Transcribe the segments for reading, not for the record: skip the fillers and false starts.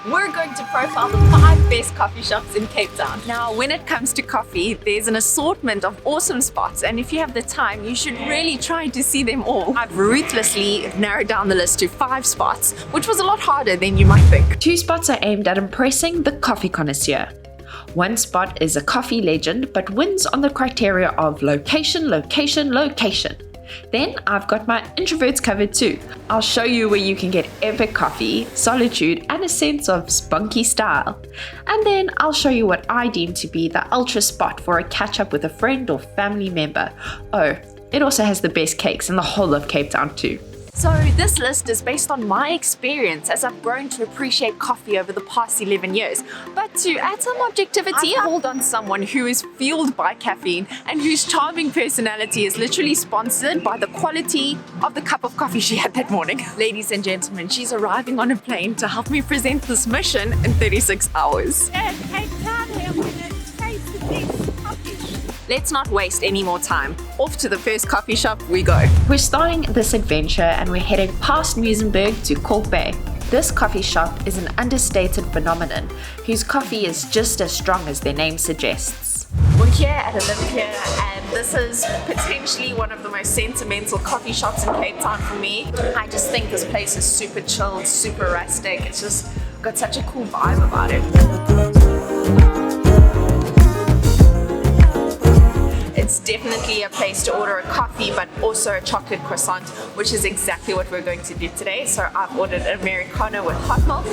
we're going to profile the 5 best coffee shops in Cape Town. Now, when it comes to coffee, there's an assortment of awesome spots, and if you have the time, you should really try to see them all. I've ruthlessly narrowed down the list to 5 spots, which was a lot harder than you might think. 2 spots are aimed at impressing the coffee connoisseur. 1 spot is a coffee legend, but wins on the criteria of location, location, location. Then I've got my introverts covered too. I'll show you where you can get epic coffee, solitude, and a sense of spunky style. And then I'll show you what I deem to be the ultra spot for a catch up with a friend or family member. Oh, it also has the best cakes in the whole of Cape Town too. So this list is based on my experience as I've grown to appreciate coffee over the past 11 years. But to add some objectivity, I called on someone who is fueled by caffeine and whose charming personality is literally sponsored by the quality of the cup of coffee she had that morning. Ladies and gentlemen, she's arriving on a plane to help me present this mission in 36 hours. Let's not waste any more time. Off to the first coffee shop we go. We're starting this adventure and we're heading past Muizenberg to Kalk Bay. This coffee shop is an understated phenomenon whose coffee is just as strong as their name suggests. We're here at Olympia and this is potentially one of the most sentimental coffee shops in Cape Town for me. I just think this place is super chilled, super rustic. It's just got such a cool vibe about it. It's definitely a place to order a coffee, but also a chocolate croissant, which is exactly what we're going to do today. So I've ordered an Americano with hot milk.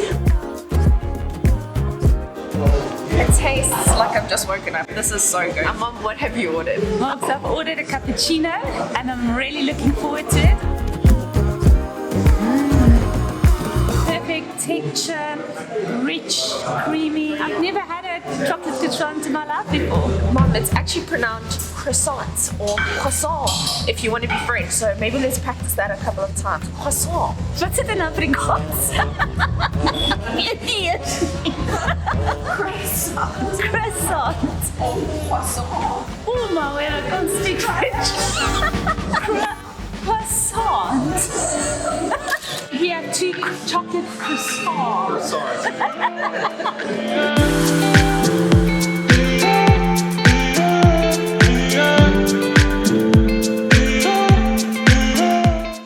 It tastes like I've just woken up. This is so good. Mom, what have you ordered? Well, so I've ordered a cappuccino and I'm really looking forward to it. Perfect texture, rich, creamy. I've never had a chocolate croissant in my life before. Mom, it's actually pronounced croissant or croissant if you want to be French. So maybe let's practice that a couple of times. Croissant. Wat zit in Afrikaans? Croissant. Croissant. Croissant. Oh my word, I can't speak French. Croissant. We have 2 chocolate croissants.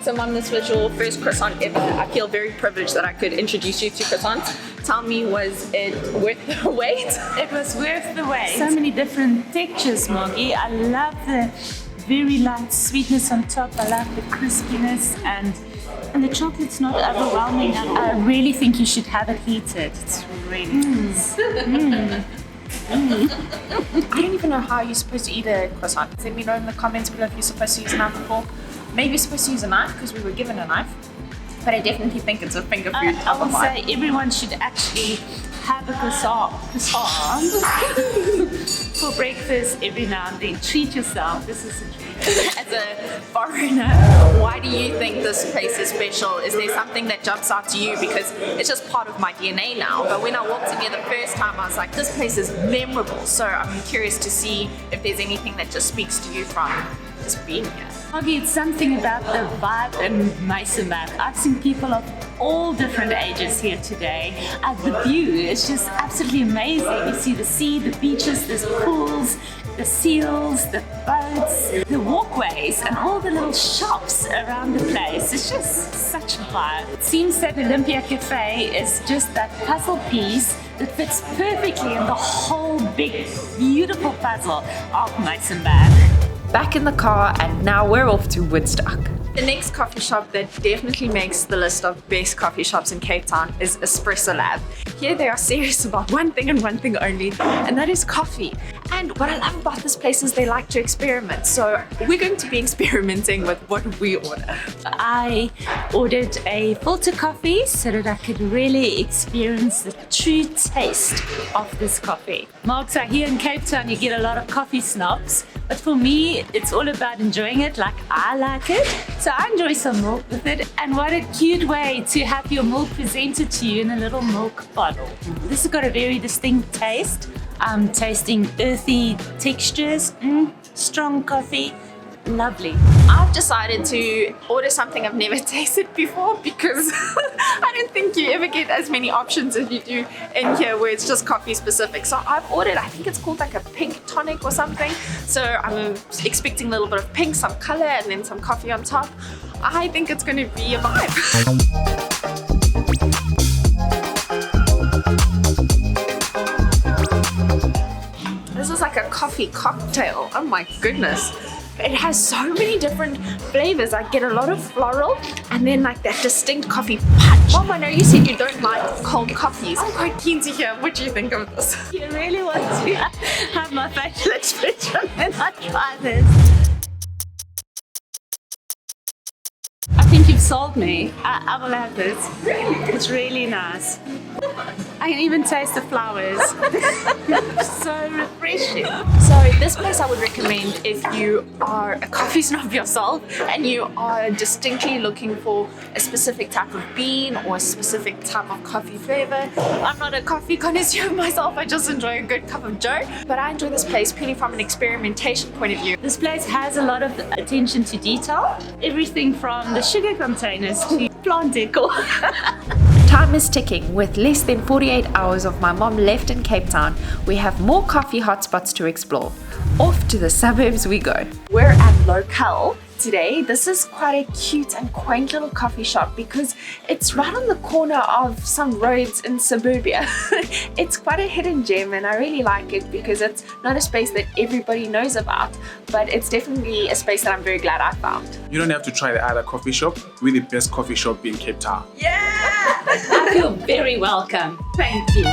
So Mom, this was your first croissant ever. I feel very privileged that I could introduce you to croissants. Tell me, was it worth the wait? It was worth the wait. So many different textures, Moggy. I love the very light sweetness on top. I love the crispiness and the chocolate's not overwhelming. I really think you should have it heated. It's really nice. I don't even know how you're supposed to eat a croissant. Let me know in the comments below if you're supposed to use a knife or fork. Maybe you're supposed to use a knife because we were given a knife. But I definitely think it's a finger food. I would say everyone should actually have a croissant for breakfast every now and then. Treat yourself. This is a treat. As a foreigner, why do you think this place is special? Is there something that jumps out to you? Because it's just part of my DNA now. But when I walked in here the first time, I was like, this place is memorable. So I'm curious to see if there's anything that just speaks to you from just being here. Moggy, it's something about the vibe in Muizenberg. I've seen people of all different ages here today. The view is just absolutely amazing. You see the sea, the beaches, there's pools, the seals, the boats, the walkways, and all the little shops around the place. It's just such a vibe. It seems that Olympia Cafe is just that puzzle piece that fits perfectly in the whole big, beautiful puzzle of Muizenberg. Back in the car and now we're off to Woodstock. The next coffee shop that definitely makes the list of best coffee shops in Cape Town is Espresso Lab. Here they are serious about one thing and one thing only, and that is coffee. And what I love about this place is they like to experiment. So we're going to be experimenting with what we order. I ordered a filter coffee so that I could really experience the true taste of this coffee. Marks are here in Cape Town, you get a lot of coffee snobs. But for me, it's all about enjoying it like I like it. So I enjoy some milk with it. And what a cute way to have your milk presented to you in a little milk bottle. This has got a very distinct taste. I'm tasting earthy textures, strong coffee, lovely. I've decided to order something I've never tasted before because I don't think you ever get as many options as you do in here where it's just coffee specific. So I've ordered, I think it's called like a pink tonic or something. So I'm expecting a little bit of pink, some color, and then some coffee on top. I think it's going to be a vibe. This is like a coffee cocktail. Oh my goodness. It has so many different flavors. I get a lot of floral and then like that distinct coffee punch. Mom, I know you said you don't like cold coffees. I'm quite keen to hear what you think of this. You really want to have my facial expression when I try this? I think you've sold me. I will have this. It's really nice. I can even taste the flowers. So refreshing. So this place I would recommend if you are a coffee snob yourself and you are distinctly looking for a specific type of bean or a specific type of coffee flavor. I'm not a coffee connoisseur myself, I just enjoy a good cup of joe. But I enjoy this place purely from an experimentation point of view. This place has a lot of attention to detail. Everything from the sugar containers to plant decor. Time is ticking. With less than 48 hours of my mom left in Cape Town, we have more coffee hotspots to explore. Off to the suburbs we go. We're at Locale today. This is quite a cute and quaint little coffee shop because it's right on the corner of some roads in suburbia. It's quite a hidden gem and I really like it because it's not a space that everybody knows about, but it's definitely a space that I'm very glad I found. You don't have to try the other coffee shop. We're the best coffee shop in Cape Town. I feel very welcome. Thank you.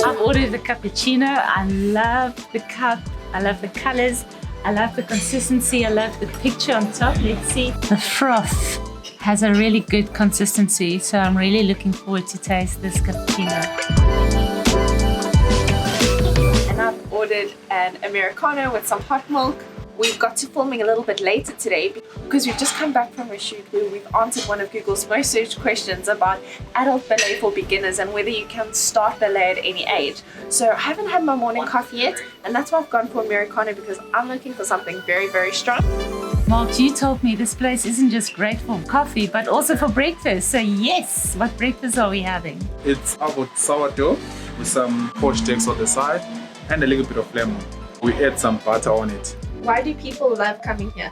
I've ordered the cappuccino. I love the cup. I love the colors. I love the consistency. I love the picture on top. Let's see. The froth has a really good consistency, so I'm really looking forward to taste this cappuccino. And I've ordered an Americano with some hot milk. We've got to filming a little bit later today because we've just come back from a shoot where we've answered one of Google's most searched questions about adult ballet for beginners and whether you can start ballet at any age. So I haven't had my morning coffee yet, and that's why I've gone for Americano because I'm looking for something very, very strong. Mark, you told me this place isn't just great for coffee, but also for breakfast. So yes, what breakfast are we having? It's about sourdough with some poached eggs on the side and a little bit of lemon. We add some butter on it. Why do people love coming here?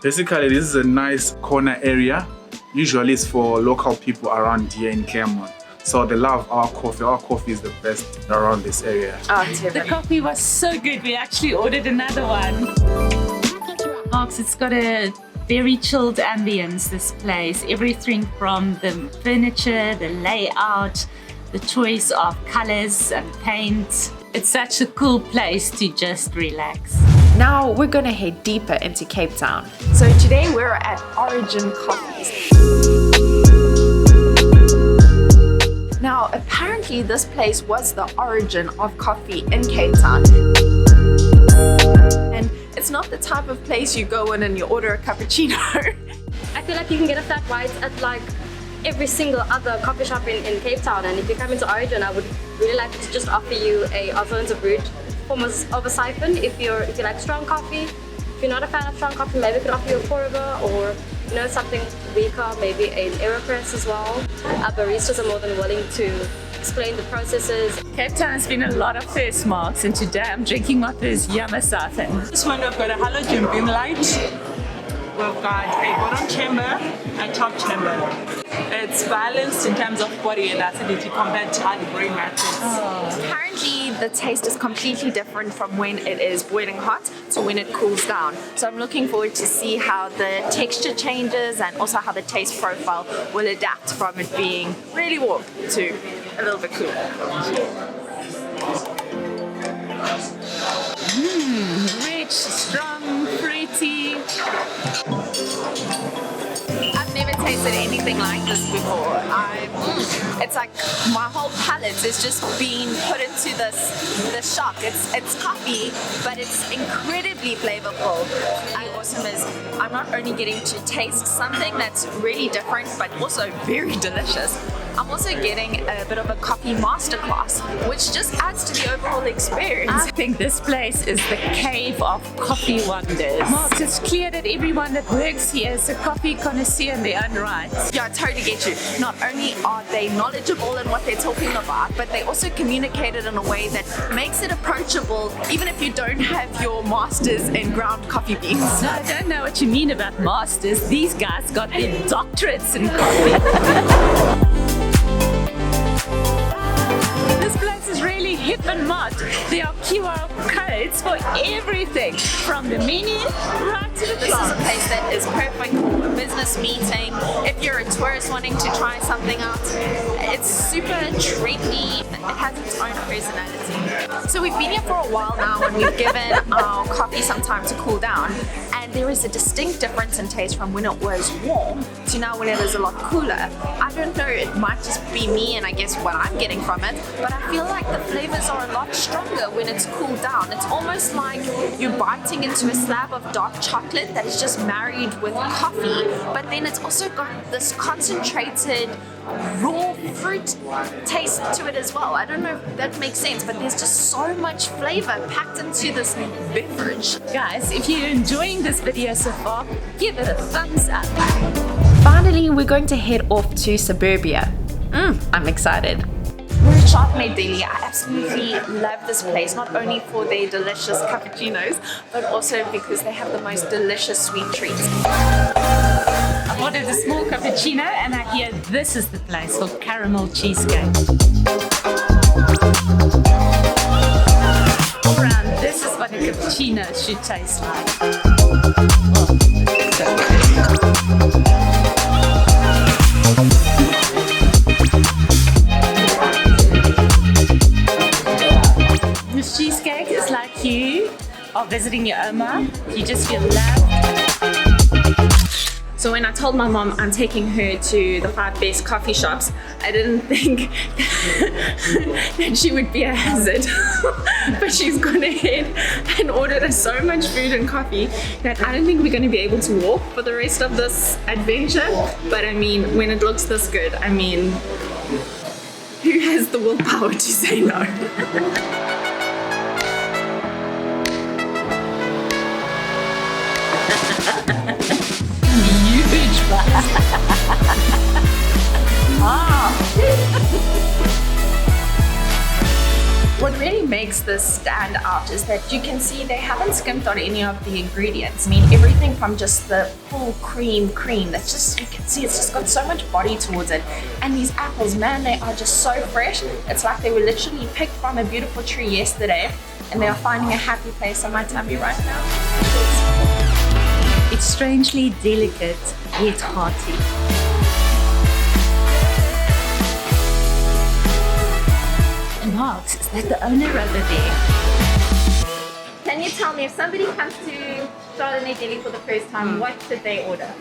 Basically, this is a nice corner area. Usually it's for local people around here in Claremont. So they love our coffee. Our coffee is the best around this area. Oh, it's The heavenly. coffee was so good, we actually ordered another one. Marks, it's got a very chilled ambience, this place. Everything from the furniture, the layout, the choice of colors and paint. It's such a cool place to just relax. Now we're gonna head deeper into Cape Town. So today we're at Origin Coffees. Now apparently this place was the origin of coffee in Cape Town. And it's not the type of place you go in and you order a cappuccino. I feel like you can get a flat white at like every single other coffee shop in Cape Town, and if you come into Origin, I would really like to just offer you a alternative route form of a siphon if you like strong coffee. If you're not a fan of strong coffee, maybe we could offer you a pour-over or something weaker, maybe an AeroPress as well. Our baristas are more than willing to explain the processes. Cape Town has been a lot of first, Marks, and today I'm drinking my first Yama siphon. This one we've got a halogen beam light. We've got a bottom chamber and top chamber. It's balanced in terms of body and acidity compared to other brewing methods. Apparently the taste is completely different from when it is boiling hot to when it cools down. So I'm looking forward to see how the texture changes and also how the taste profile will adapt from it being really warm to a little bit cool. Rich, strong, fruity. I've never tasted anything like this before. It's like my whole palate is just being put into this shock. It's coffee, but it's incredibly flavorful. And awesome is I'm not only getting to taste something that's really different, but also very delicious. I'm also getting a bit of a coffee masterclass, which just adds to the overall experience. I think this place is the cave of coffee wonders. Mark, it's clear that everyone that works here is a coffee connoisseur in their own right. Yeah, I totally get you. Not only are they knowledgeable in what they're talking about, but they also communicate it in a way that makes it approachable, even if you don't have your masters in ground coffee beans. No, I don't know what you mean about masters. These guys got their doctorates in coffee. This place is really hip and mod. There are QR codes for everything, from the menu right to the This is a place that is perfect for a business meeting. If you're a tourist wanting to try something out, it's super trendy. It has its own personality. So we've been here for a while now and we've given our coffee some time to cool down. And there is a distinct difference in taste from when it was warm to now when it is a lot cooler. I don't know, it might just be me and I guess what I'm getting from it, but I feel like the flavors are a lot stronger when it's cooled down. It's almost like you're biting into a slab of dark chocolate that is just married with coffee, but then it's also got this concentrated raw fruit taste to it as well. I don't know if that makes sense, but there's just so much flavor packed into this beverage. Guys, if you're enjoying this video so far, give it a thumbs up. Finally, we're going to head off to suburbia. I'm excited. We're at Sharp Made Deli. I absolutely love this place, not only for their delicious cappuccinos, but also because they have the most delicious sweet treats. I ordered a small cappuccino and I hear this is the place for caramel cheesecake. Brown, this is what a cappuccino should taste like. This cheesecake is like you are visiting your Oma. You just feel loved. So when I told my mom I'm taking her to the 5 best coffee shops, I didn't think that she would be a hazard. But she's gone ahead and ordered us so much food and coffee that I don't think we're going to be able to walk for the rest of this adventure. But I mean, when it looks this good, I mean, who has the willpower to say no? What really makes this stand out is that you can see they haven't skimped on any of the ingredients. I mean, everything from just the full cream that's just, you can see it's just got so much body towards it. And these apples, man, they are just so fresh. It's like they were literally picked from a beautiful tree yesterday and they are finding a happy place on my tummy right now. It's strangely delicate yet hearty. And Marks, is that the owner over there? Can you tell me, if somebody comes to Charlotte Deli for the first time, what should they order?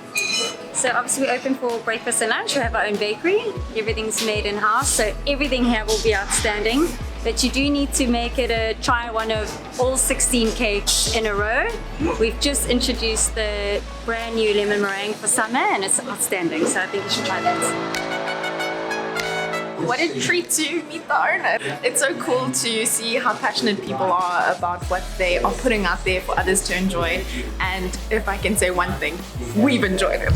So obviously we're open for breakfast and lunch. We have our own bakery. Everything's made in-house, so everything here will be outstanding. But you do need to make it try one of all 16 cakes in a row. We've just introduced the brand new lemon meringue for summer and it's outstanding, so I think you should try that. What a treat to meet the owner. It's so cool to see how passionate people are about what they are putting out there for others to enjoy. And if I can say one thing, we've enjoyed it.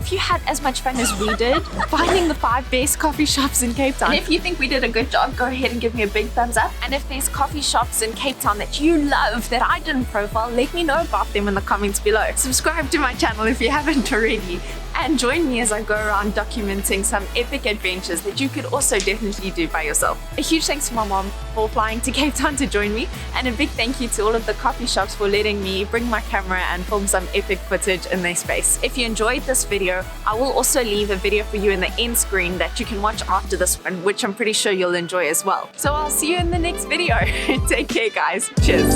If you had as much fun as we did finding the 5 best coffee shops in Cape Town, and if you think we did a good job, go ahead and give me a big thumbs up. And if there's coffee shops in Cape Town that you love that I didn't profile, let me know about them in the comments below. Subscribe to my channel if you haven't already. And join me as I go around documenting some epic adventures that you could also definitely do by yourself. A huge thanks to my mom for flying to Cape Town to join me, and a big thank you to all of the coffee shops for letting me bring my camera and film some epic footage in their space. If you enjoyed this video, I will also leave a video for you in the end screen that you can watch after this one, which I'm pretty sure you'll enjoy as well. So I'll see you in the next video. Take care, guys. Cheers.